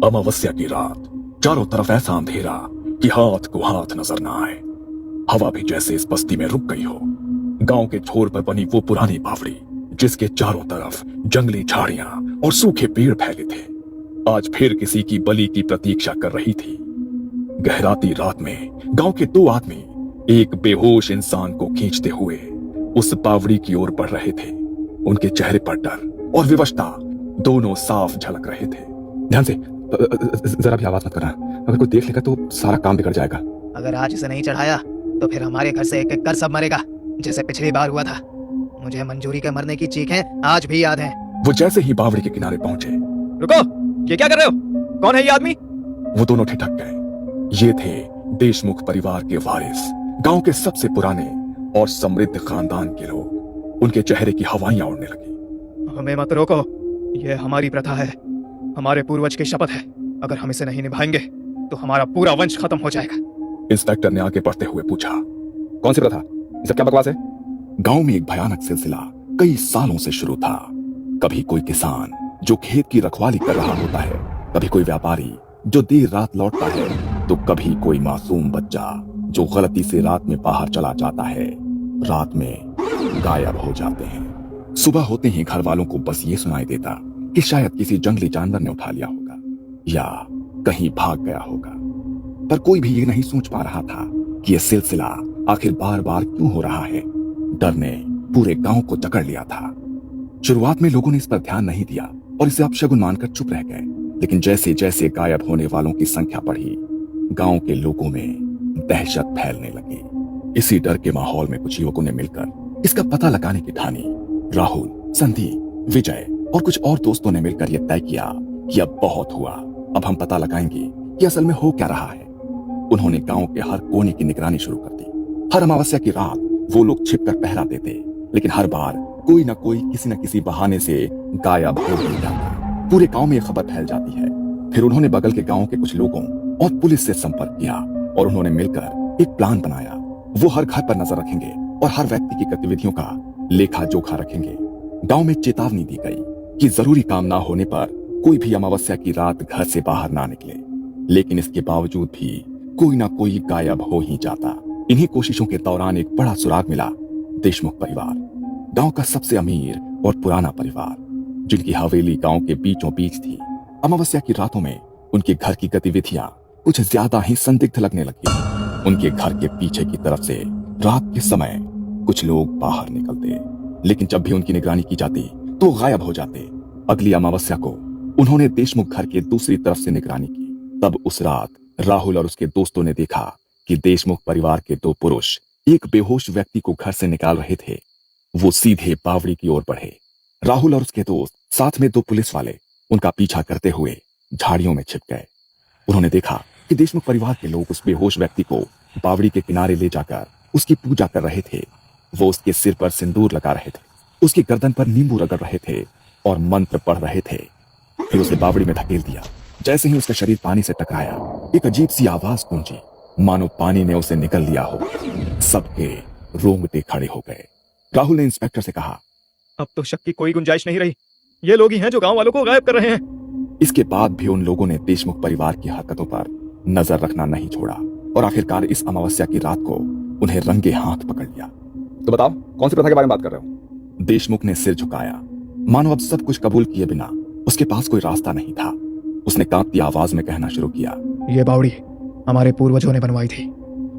अमावस्या की रात, चारों तरफ ऐसा अंधेरा कि हाथ को हाथ नजर न आए। हवा भी जैसे इस बस्ती में रुक गई हो। गांव के छोर पर बनी वो पुरानी बावड़ी, जिसके चारों तरफ जंगली झाड़ियां और सूखे पेड़ फैले थे, आज फिर किसी की बलि की प्रतीक्षा कर रही थी। गहराती रात में गांव के दो आदमी एक बेहोश इंसान को खींचते हुए उस बावड़ी की ओर बढ़ रहे थे। उनके चेहरे पर डर और विवशता दोनों साफ झलक रहे थे। ध्यान से, जरा भी आवाज मत करना, अगर कोई देख लेगा तो सारा काम बिगड़ जाएगा। अगर आज इसे नहीं चढ़ाया तो फिर हमारे घर से एक एक कर सब मरेगा, जैसे पिछली बार हुआ था। मुझे मंजूरी के मरने की चीखें आज भी याद हैं। वो जैसे ही बावड़ी के किनारे पहुंचे, रुको, ये क्या कर रहे हो? कौन है ये आदमी? वो दोनों ठिठक गए। ये थे देशमुख परिवार के वारिस, गांव के सबसे पुराने और समृद्ध खानदान के लोग। उनके चेहरे की हवाइयां उड़ने लगी। हमें मत रोको, यह हमारी प्रथा है, हमारे पूर्वज की शपथ है। अगर हम इसे नहीं निभाएंगे तो हमारा पूरा वंश खत्म हो जाएगा। इंस्पेक्टर ने आगे बढ़ते हुए पूछा, कौन सी प्रथा? ये सब क्या बकवास है? गांव में एक भयानक सिलसिला कई सालों से शुरू था। कभी कोई किसान जो खेत की रखवाली कर रहा होता है, कभी कोई व्यापारी जो देर रात लौटता है, तो कभी कोई मासूम बच्चा जो गलती से रात में बाहर चला जाता है, रात में गायब हो जाते हैं। सुबह होते ही घर वालों को बस ये सुनाई देता कि शायद किसी जंगली जानवर ने उठा लिया होगा या कहीं भाग गया होगा। पर कोई भी ये नहीं सोच पा रहा था कि यह सिलसिला आखिर बार बार क्यों हो रहा है। डर ने पूरे गांव को जकड़ लिया था। शुरुआत में लोगों ने इस पर ध्यान नहीं दिया और इसे अपशगुन मानकर चुप रह गए, लेकिन जैसे जैसे गायब होने वालों की संख्या बढ़ी, गांव के लोगों में दहशत फैलने लगी। इसी डर के माहौल में कुछ युवकों ने मिलकर इसका पता लगाने की ठानी। राहुल, संदीप, विजय और कुछ और दोस्तों ने मिलकर यह तय किया कि अब बहुत हुआ, अब हम पता लगाएंगे कि असल में हो क्या रहा है। उन्होंने गांव के हर कोने की निगरानी शुरू कर दी। हर अमावस्या की रात वो लोग छिपकर पहरा देते, लेकिन हर बार कोई न कोई किसी न किसी बहाने से गायब हो ही जाता। पूरे गांव में यह खबर फैल जाती है। फिर उन्होंने बगल के गांव के कुछ लोगों और पुलिस से संपर्क किया और उन्होंने मिलकर एक प्लान बनाया। वो हर घर पर नजर रखेंगे और हर व्यक्ति की गतिविधियों का लेखा जोखा रखेंगे। गांव में चेतावनी दी गई कि जरूरी काम ना होने पर कोई भी अमावस्या की रात घर से बाहर ना निकले, लेकिन इसके बावजूद भी कोई ना कोई गायब हो ही जाता। इन्हीं कोशिशों के दौरान एक बड़ा सुराग मिला। देशमुख परिवार, गांव का सबसे अमीर और पुराना परिवार, जिनकी हवेली गांव के बीचों बीच थी। अमावस्या की रातों में उनके घर की गतिविधियां कुछ ज्यादा ही संदिग्ध लगने लगी। उनके घर के पीछे की तरफ से रात के समय कुछ लोग बाहर निकलते, लेकिन जब भी उनकी निगरानी की जाती तो गायब हो जाते। अगली अमावस्या को उन्होंने देशमुख घर के दूसरी तरफ से निगरानी की। तब उस रात राहुल और उसके दोस्तों ने देखा कि देशमुख परिवार के दो पुरुष एक बेहोश व्यक्ति को घर से निकाल रहे थे। वो सीधे बावड़ी की ओर बढ़े। राहुल और उसके दोस्त साथ में दो पुलिस वाले उनका पीछा करते हुए झाड़ियों में छिप गए। उन्होंने देखा कि देशमुख परिवार के लोग उस बेहोश व्यक्ति को बावड़ी के किनारे ले जाकर उसकी पूजा कर रहे थे। वो उसके सिर पर सिंदूर लगा रहे थे, उसकी गर्दन पर नींबू रगड़ रहे थे और मंत्र पढ़ रहे थे। फिर उसे बावड़ी में धकेल दिया। जैसे ही उसका शरीर पानी से टकराया, एक अजीब सी आवाज गूंजी, मानो पानी ने उसे निकल लिया हो। सबके रोंगटे खड़े हो गए। राहुल ने इंस्पेक्टर से कहा, अब तो शक की कोई गुंजाइश नहीं रही, ये लोग ही हैं जो गांव वालों को गायब कर रहे हैं। इसके बाद भी उन लोगों ने देशमुख परिवार की हरकतों पर नजर रखना नहीं छोड़ा और आखिरकार इस अमावस्या की रात को उन्हें रंगे हाथ पकड़ लिया। तो बताओ, कौन सी प्रथा के बारे में बात कर रहे हो? देशमुख ने सिर झुकाया, मानो अब सब कुछ कबूल किए बिना उसके पास कोई रास्ता नहीं था। उसने कांपती आवाज में कहना शुरू किया, ये बावड़ी हमारे पूर्वजों ने बनवाई थी।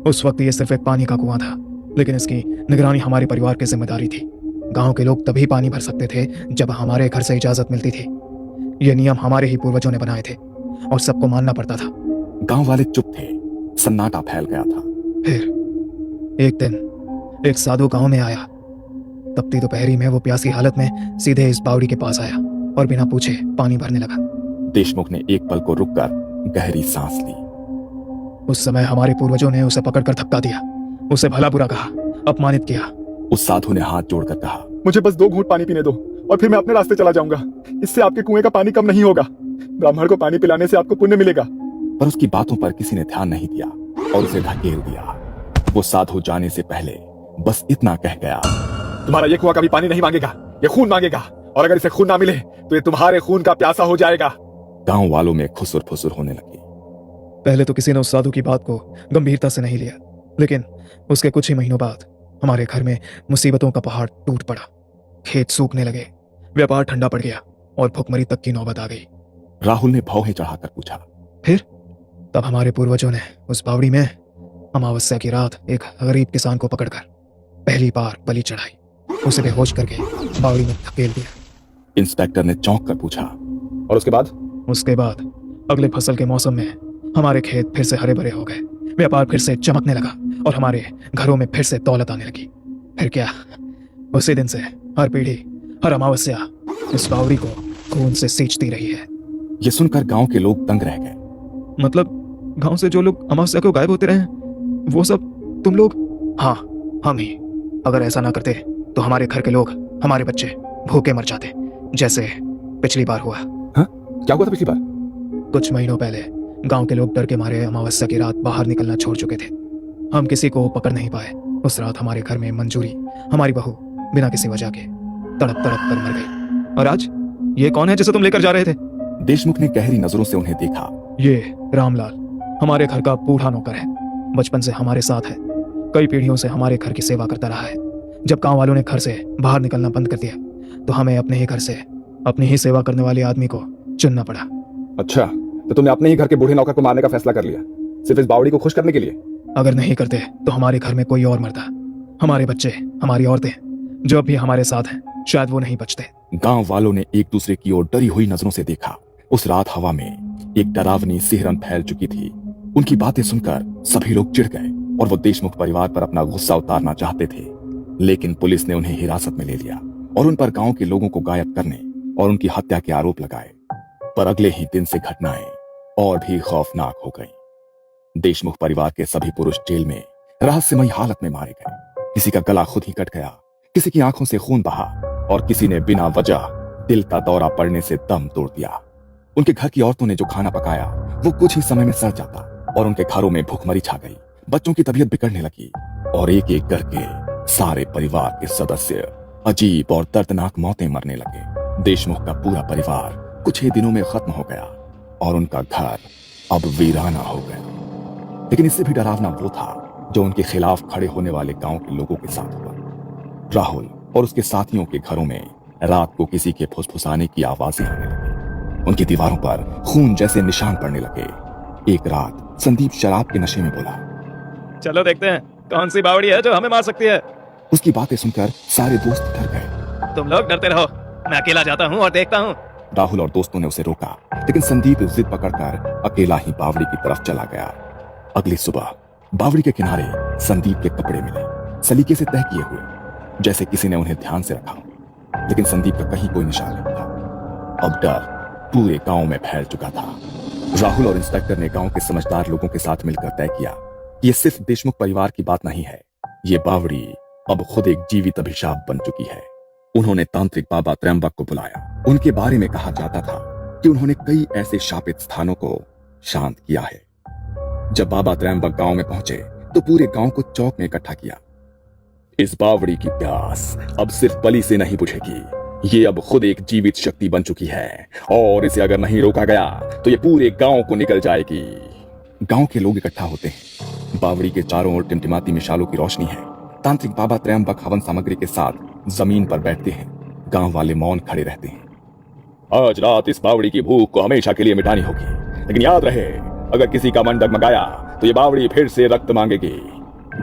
उस वक्त ये सिर्फ एक पानी का कुआं था, लेकिन इसकी निगरानी हमारे परिवार की जिम्मेदारी थी। गांव के लोग तभी पानी भर सकते थे जब हमारे घर से इजाजत मिलती थी। ये नियम हमारे ही पूर्वजों ने बनाए थे और सबको मानना पड़ता था। गांव वाले चुप थे। सन्नाटा फैल गया था। फिर एक दिन एक साधु गांव में आया। तपती दोपहरी में वो प्यासी हालत में सीधे इस बावड़ी के पास आया और बिना पूछे पानी भरने लगा। देशमुख ने एक पल को रुककर गहरी सांस ली। उस समय हमारे पूर्वजों ने उसे पकड़कर धक्का दिया, उसे भला बुरा कहा, अपमानित किया। उस साधु ने हाथ जोड़कर कहा, मुझे बस 2 घूंट पानी पीने दो और फिर मैं अपने रास्ते चला जाऊंगा। इससे आपके कुएं का पानी कम नहीं होगा। ब्राह्मण को पानी पिलाने से आपको पुण्य मिलेगा। पर उसकी बातों पर किसी ने ध्यान नहीं दिया और उसे धकेल दिया। वो साधु जाने से पहले बस इतना कह गया, तुम्हारा ये कुआं कभी पानी नहीं मांगेगा, ये खून मांगेगा, और अगर इसे खून ना मिले तो ये तुम्हारे खून का प्यासा हो जाएगा। गांव वालों में खुसुर फुसुर होने लगी। पहले तो किसी ने उस साधु की बात को गंभीरता से नहीं लिया, लेकिन उसके कुछ ही महीनों बाद हमारे घर में मुसीबतों का पहाड़ टूट पड़ा। खेत सूखने लगे, व्यापार ठंडा पड़ गया और भुखमरी तक की नौबत आ गई। राहुल ने भौहें चढ़ाकर पूछा। फिर तब हमारे पूर्वजों ने उस बावड़ी में अमावस्या की रात एक गरीब किसान को पकड़कर पहली बार बलि चढ़ाई। उसे बेहोश करके बावड़ी में धकेल दिया। इंस्पेक्टर ने चौंक कर पूछा, और उसके बाद? उसके बाद अगले फसल के मौसम में हमारे खेत फिर से हरे भरे हो गए, व्यापार फिर से चमकने लगा और हमारे घरों में फिर से दौलत आने लगी। फिर क्या, उसी दिन से हर पीढ़ी, हर अमावस्या इस बावड़ी को खून से सींचती रही है। यह सुनकर गांव के लोग दंग रह गए। मतलब गांव से जो लोग अमावस्या को गायब होते रहे, वो सब तुम लोग? हाँ, हम ही। अगर ऐसा ना करते तो हमारे घर के लोग, हमारे बच्चे भूखे मर जाते, जैसे पिछली बार हुआ। हाँ? क्या हुआ था पिछली बार? कुछ महीनों पहले गांव के लोग डर के मारे अमावस्या की रात बाहर निकलना छोड़ चुके थे। हम किसी को पकड़ नहीं पाए। उस रात हमारे घर में मंजूरी, हमारी बहू, बिना किसी वजह के तड़प तड़प कर मर गई। और आज ये कौन है जिसे तुम लेकर जा रहे थे? देशमुख ने गहरी नजरों से उन्हें देखा। ये रामलाल हमारे घर का बूढ़ा नौकर है, बचपन से हमारे साथ है, कई पीढ़ियों से हमारे घर की सेवा करता रहा है। जब गांव वालों ने घर से बाहर निकलना बंद कर दिया तो हमें अपने ही घर से अपनी ही सेवा करने वाले आदमी को चुनना पड़ा। अच्छा, तो तुमने अपने ही घर के बूढ़े नौकर को मारने का फैसला कर लिया, सिर्फ इस बावड़ी को खुश करने के लिए? अगर नहीं करते तो हमारे घर में कोई और मरता। हमारे बच्चे, हमारी औरतें जो अब भी हमारे साथ हैं, शायद वो नहीं बचते। गांव वालों ने एक दूसरे की ओर डरी हुई नजरों से देखा। उस रात हवा में एक डरावनी सिहरन फैल चुकी थी। उनकी बातें सुनकर सभी लोग चिढ़ गए और वो देशमुख परिवार पर अपना गुस्सा उतारना चाहते थे, लेकिन पुलिस ने उन्हें हिरासत में ले लिया और उन पर गांव के लोगों को गायब करने और उनकी हत्या के आरोप लगाए। पर अगले ही दिन से घटनाएं और भी खौफनाक हो गईं। देशमुख परिवार के सभी पुरुष जेल में रहस्यमयी हालत में मारे गए। किसी का गला खुद ही कट गया, किसी की आंखों से खून बहा और किसी ने बिना वजह दिल का दौरा पड़ने से दम तोड़ दिया। उनके घर की औरतों ने जो खाना पकाया वो कुछ ही समय में सड़ जाता और उनके घरों में भूखमरी छा गई। बच्चों की तबीयत बिगड़ने लगी और एक एक करके सारे परिवार के सदस्य अजीब और दर्दनाक मौतें मरने लगे। देशमुख का पूरा परिवार कुछ ही दिनों में खत्म हो गया और उनका घर अब वीराना हो गया। लेकिन इससे भी डरावना वो था जो उनके खिलाफ खड़े होने वाले गांव के लोगों के साथ हुआ। राहुल और उसके साथियों के घरों में रात को किसी के फुसफुसाने की आवाजें आने लगी। उनकी दीवारों पर खून जैसे निशान पड़ने लगे। एक रात संदीप शराब के नशे में बोला, चलो देखते हैं कौन सी बावड़ी है जो हमें मार सकती है। उसकी बातें सुनकर सारे दोस्त डर गए। तुम लोग डरते रहो, मैं अकेला जाता हूँ और देखता हूँ। राहुल और दोस्तों ने उसे रोका, लेकिन संदीप जिद पकड़कर अकेला ही बावड़ी की तरफ चला गया। अगली सुबह बावड़ी के किनारे संदीप के कपड़े मिले, सलीके से तह किए हुए, जैसे किसी ने उन्हें ध्यान से रखा, लेकिन संदीप का कहीं कोई निशान नहीं था। अब डर पूरे गांव में फैल चुका था। राहुल और इंस्पेक्टर ने गांव के समझदार लोगों के साथ मिलकर तय किया कि ये सिर्फ देशमुख परिवार की बात नहीं है, ये बावड़ी अब खुद एक जीवित अभिशाप बन चुकी है। उन्होंने तांत्रिक बाबा त्रयंबक को बुलाया। उनके बारे में कहा जाता था कि उन्होंने कई ऐसे शापित स्थानों को शांत किया है। जब बाबा त्रयंबक गांव में पहुंचे तो पूरे गांव को चौक में इकट्ठा किया। इस बावड़ी की प्यास अब सिर्फ बलि से नहीं बुझेगी, ये अब खुद एक जीवित शक्ति बन चुकी है और इसे अगर नहीं रोका गया तो ये पूरे गांव को निकल जाएगी। गांव के लोग इकट्ठा होते हैं। बावड़ी के चारों ओर टिमटिमाती मिसालों की रोशनी है। तांत्रिक बाबा त्रयंबक हवन सामग्री के साथ जमीन पर बैठते हैं। गांव वाले मौन खड़े रहते हैं। आज रात इस बावड़ी की भूख को हमेशा के लिए मिटानी होगी, लेकिन याद रहे, अगर किसी का मन डगमगाया तो ये बावड़ी फिर से रक्त मांगेगी।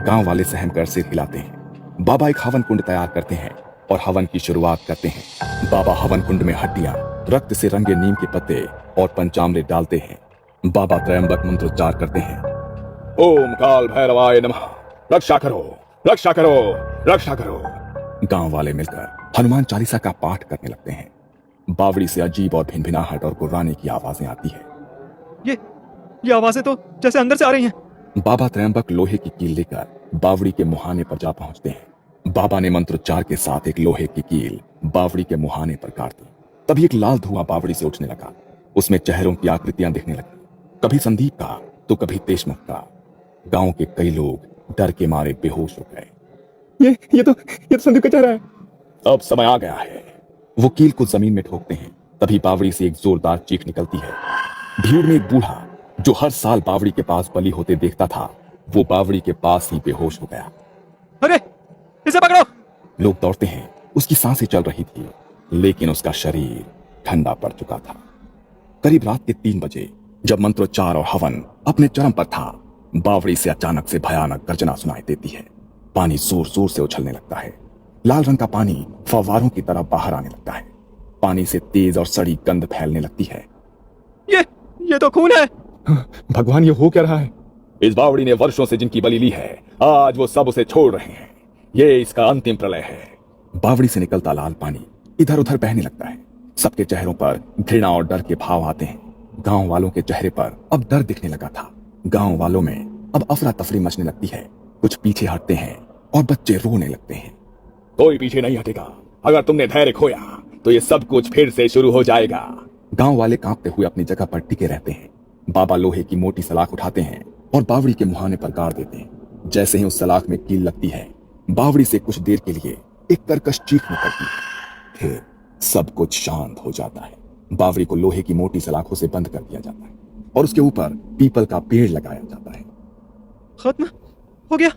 गांव वाले सहम कर सिर हिलाते हैं। बाबा एक हवन कुंड तैयार करते हैं और हवन की शुरुआत करते हैं। बाबा हवन कुंड में हड्डियां, रक्त से रंगे नीम के पत्ते और पंचामृत डालते हैं। बाबा त्रयंबक मंत्रोच्चार करते हैं। ओम काल भैरवाय नमः, रक्षा करो, रक्षा करो, रक्षा करो। गांव वाले मिलकर हनुमान चालीसा का पाठ करने लगते हैं। बावड़ी से अजीब और भिनभिनाहट और गुर्राने की आवाजें आती है। ये आवाजें तो जैसे अंदर से आ रही हैं। बाबा त्रयंबक लोहे की कील लेकर बावड़ी के मुहाने पर जा पहुंचते हैं। बाबा ने मंत्रोच्चार के साथ एक लोहे की कील बावड़ी के मुहाने पर काट दी। तभी एक लाल धुआं बावड़ी से उठने लगा। उसमें चेहरों की आकृतियां दिखने लगी, कभी संदीप का तो कभी देशमुख का। गांव के कई लोग डर के मारे बेहोश हो गए। ये तो संदीप का चेहरा है। अब समय आ गया है। वो कील को जमीन में ठोकते हैं तभी बावड़ी से एक जोरदार चीख निकलती है। भीड़ में एक बूढ़ा जो हर साल बावड़ी के पास बलि होते देखता था, वो बावड़ी के पास ही बेहोश हो गया। अरे इसे पकड़ो। लोग दौड़ते हैं, उसकी सांसें चल रही थी, लेकिन उसका शरीर ठंडा पड़ चुका था। करीब रात के 3 बजे जब मंत्रोच्चार और हवन अपने चरम पर था, बावड़ी से अचानक से भयानक गर्जना सुनाई देती है। पानी जोर जोर से उछलने लगता है। लाल रंग का पानी फव्वारों की तरह बाहर आने लगता है। पानी से तेज और सड़ी गंध फैलने लगती है। ये तो खून है। भगवान, ये हो क्या रहा है? इस बावड़ी ने वर्षों से जिनकी बलि ली है, आज वो सब उसे छोड़ रहे हैं। ये इसका अंतिम प्रलय है। बावड़ी से निकलता लाल पानी इधर उधर बहने लगता है। सबके चेहरों पर घृणा और डर के भाव आते हैं। गांव वालों के चेहरे पर अब डर दिखने लगा था। गांव वालों में अब अफरा तफरी मचने लगती है। कुछ पीछे हटते हैं और बच्चे रोने लगते हैं। कोई पीछे नहीं हटेगा। अगर तुमने धैर्य खोया तो ये सब कुछ फिर से शुरू हो जाएगा। गांव वाले कांपते हुए अपनी जगह पर टिके रहते हैं। बाबा लोहे की मोटी सलाख उठाते हैं और बावड़ी के मुहाने पर गाड़ देते हैं। जैसे ही उस सलाख में कील लगती है, बावड़ी से कुछ देर के लिए एक कर्कश चीख निकलती है। फिर सब कुछ शांत हो जाता है। बावड़ी को लोहे की मोटी सलाखों से बंद कर दिया जाता है और उसके ऊपर पीपल का पेड़ लगाया जाता है। खत्म हो गया?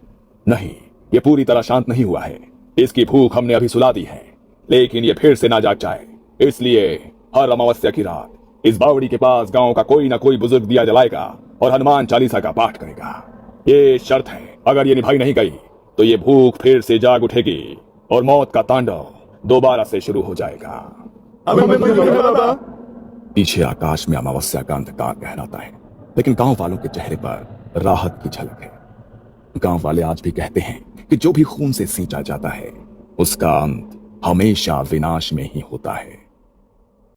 नहीं, ये पूरी तरह शांत नहीं हुआ है। इसकी भूख हमने अभी सुला दी है, लेकिन ये फिर से ना जाग जाए, इसलिए हर अमावस्या की रात इस बावड़ी के पास गांव का कोई ना कोई बुजुर्ग दिया जलाएगा और हनुमान चालीसा का पाठ करेगा। ये शर्त है, अगर ये निभाई नहीं गई तो ये भूख फिर से जाग उठेगी और मौत का तांडव दोबारा से शुरू हो जाएगा। पीछे आकाश में अमावस्या का अंधकार गहराता है, लेकिन गांव वालों के चेहरे पर राहत की झलक है। गांव वाले आज भी कहते हैं कि जो भी खून से सींचा जाता है, उसका अंत हमेशा विनाश में ही होता है।